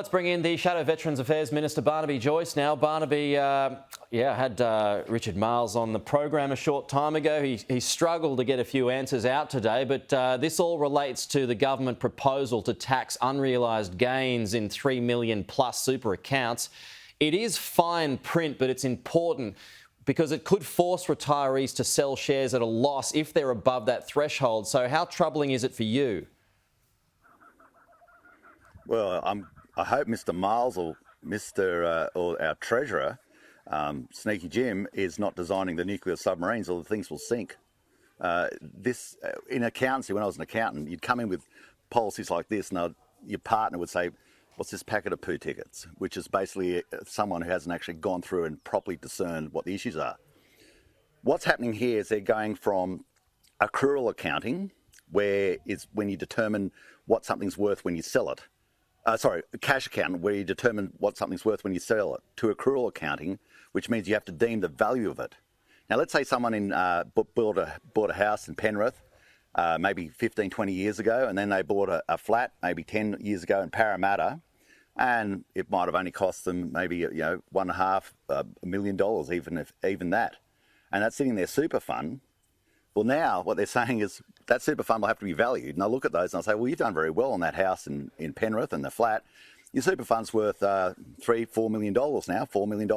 Let's bring in the Shadow Veterans Affairs Minister, Barnaby Joyce now. Barnaby, had Richard Marles on the program a short time ago. He struggled to get a few answers out today, but this all relates to the government proposal to tax unrealised gains in 3 million plus super accounts. It is fine print, but it's important because it could force retirees to sell shares at a loss if they're above that threshold. So how troubling is it for you? Well, I hope Mr. Miles or or our Treasurer, Sneaky Jim, is not designing the nuclear submarines or the things will sink. In accountancy, when I was an accountant, you'd come in with policies like this and your partner would say, what's this packet of poo tickets? Which is basically someone who hasn't actually gone through and properly discerned what the issues are. What's happening here is they're going from accrual accounting, when you determine what something's worth when you sell it. Cash accounting, where you determine what something's worth when you sell it, to accrual accounting, which means you have to deem the value of it. Now, let's say someone bought a house in Penrith, maybe 15, 20 years ago, and then they bought a flat maybe 10 years ago in Parramatta, and it might have only cost them maybe $1.5 million, even that, and that's sitting in their super fund. Well, now what they're saying is that super fund will have to be valued. And I look at those and I say, well, you've done very well on that house in Penrith and the flat. Your super fund's worth $3-4 million now, $4 million.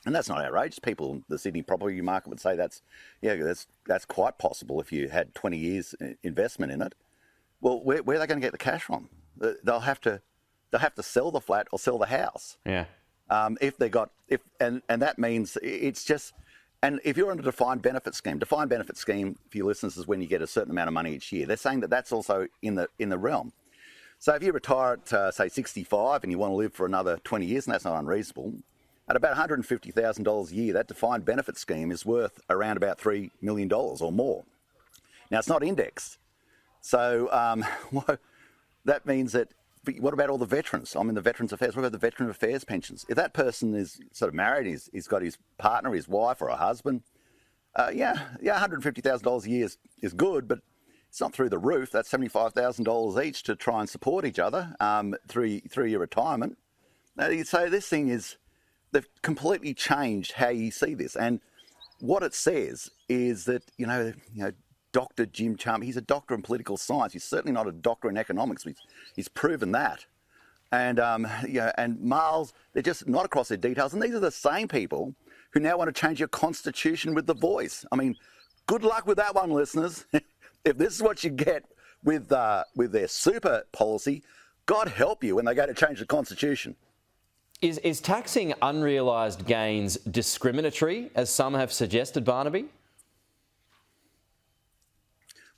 And that's not outrageous. People in the Sydney property market would say that's quite possible if you had 20 years investment in it. Well, where are they going to get the cash from? They'll have to sell the flat or sell the house. Yeah. And that means it's just. And if you're on a defined benefit scheme for your listeners is when you get a certain amount of money each year. They're saying that that's also in the realm. So if you retire at, say, 65 and you want to live for another 20 years, and that's not unreasonable, at about $150,000 a year, that defined benefit scheme is worth around about $3 million or more. Now, it's not indexed. So that means that, what about all the veterans? I'm in the Veterans Affairs. What about the Veteran Affairs pensions? If that person is sort of married, he's got his partner, his wife or a husband, $150,000 a year is good, but it's not through the roof. That's $75,000 each to try and support each other through your retirement. So this thing they've completely changed how you see this. And what it says is that, Dr. Jim Chalmers, he's a doctor in political science. He's certainly not a doctor in economics. He's proven that. And, and Marles, they're just not across their details. And these are the same people who now want to change your constitution with the voice. I mean, good luck with that one, listeners. If this is what you get with their super policy, God help you when they go to change the constitution. Is taxing unrealised gains discriminatory, as some have suggested, Barnaby?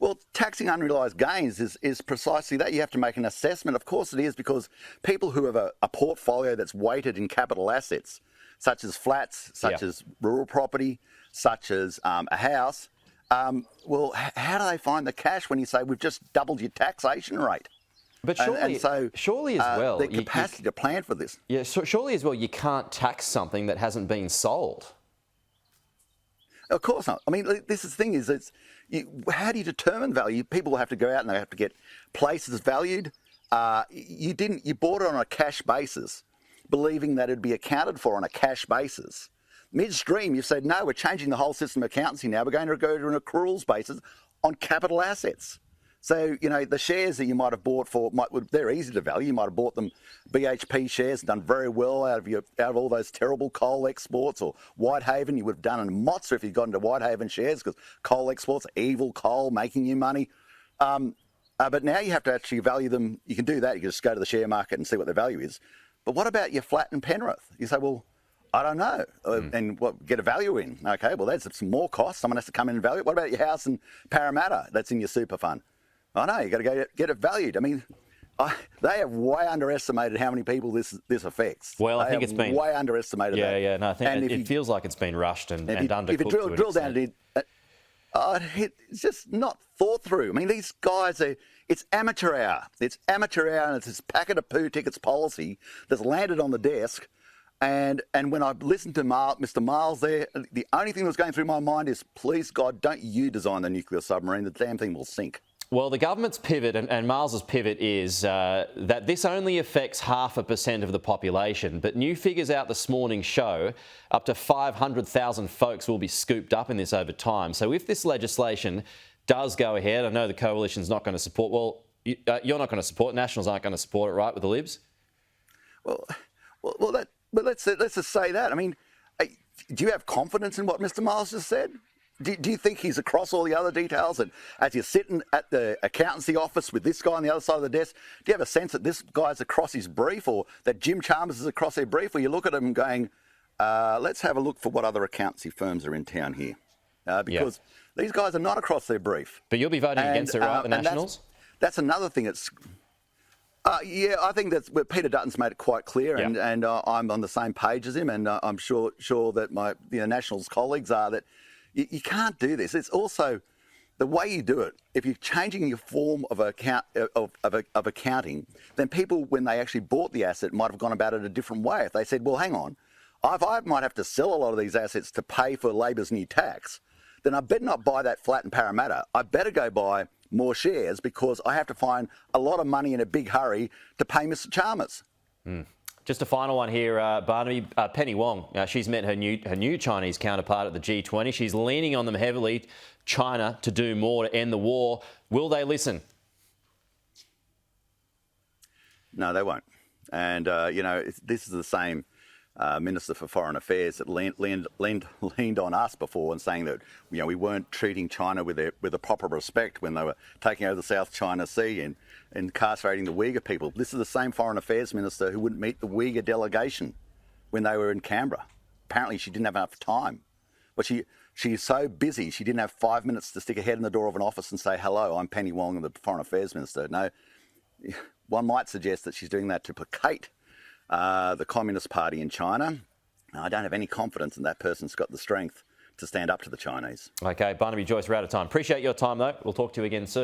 Well, taxing unrealised gains is precisely that. You have to make an assessment. Of course it is, because people who have a portfolio that's weighted in capital assets, such as flats, such as rural property, such as a house, well, how do they find the cash when you say we've just doubled your taxation rate? But surely as well, the capacity to plan for this. Yeah, surely as well, you can't tax something that hasn't been sold. Of course not. I mean, this is the thing is, how do you determine value? People will have to go out and they have to get places valued. You bought it on a cash basis, believing that it'd be accounted for on a cash basis. Midstream, you've said, no, we're changing the whole system of accountancy now. We're going to go to an accruals basis on capital assets. So, the shares that you might have bought they're easy to value. You might have bought them BHP shares and done very well out of all those terrible coal exports, or Whitehaven. You would have done a monster if you'd gone into Whitehaven shares, because coal exports, evil coal, making you money. But now you have to actually value them. You can do that. You can just go to the share market and see what their value is. But what about your flat in Penrith? You say, well, I don't know. And get a value in. Okay, well, that's some more cost. Someone has to come in and value it. What about your house in Parramatta that's in your super fund? I know, you've got to go get it valued. I mean, they have way underestimated how many people this affects. Well, I think it's been way underestimated. No, I think it feels like it's been rushed and undercooked. If you drill down to it, it's just not thought through. I mean, these guys it's amateur hour. It's amateur hour, and it's this packet of poo tickets policy that's landed on the desk. And when I listened to Mr. Miles there, the only thing that was going through my mind is, please, God, don't you design the nuclear submarine. The damn thing will sink. Well, the government's pivot and Miles's pivot is that this only affects 0.5% of the population, but new figures out this morning show up to 500,000 folks will be scooped up in this over time. So if this legislation does go ahead, I know the coalition's not going to support, well, you're not going to support, Nationals aren't going to support it, right, with the Libs? But let's just say that. I mean, do you have confidence in what Mr. Miles just said? Do you think he's across all the other details? And as you're sitting at the accountancy office with this guy on the other side of the desk, do you have a sense that this guy's across his brief, or that Jim Chalmers is across their brief, or you look at him going, let's have a look for what other accountancy firms are in town here? Because these guys are not across their brief. But you'll be voting against it, right, the Nationals? That's another thing that's... I think that's where Peter Dutton's made it quite clear, and I'm on the same page as him, and I'm sure that my Nationals colleagues are, that you can't do this. It's also the way you do it. If you're changing your form of accounting, then people, when they actually bought the asset, might have gone about it a different way. If they said, well, hang on, I might have to sell a lot of these assets to pay for Labor's new tax, then I better not buy that flat in Parramatta. I better go buy more shares, because I have to find a lot of money in a big hurry to pay Mr. Chalmers. Just a final one here, Barnaby. Penny Wong, she's met her new Chinese counterpart at the G20. She's leaning on them heavily, China, to do more to end the war. Will they listen? No, they won't. And, this is the same Minister for Foreign Affairs that leaned on us before and saying that, we weren't treating China with a proper respect when they were taking over the South China Sea and incarcerating the Uyghur people. This is the same Foreign Affairs Minister who wouldn't meet the Uyghur delegation when they were in Canberra. Apparently she didn't have enough time. But she's so busy, she didn't have 5 minutes to stick her head in the door of an office and say, hello, I'm Penny Wong, I'm the Foreign Affairs Minister. No, one might suggest that she's doing that to placate the Communist Party in China. I don't have any confidence in that person's got the strength to stand up to the Chinese. OK, Barnaby Joyce, we're out of time. Appreciate your time, though. We'll talk to you again soon.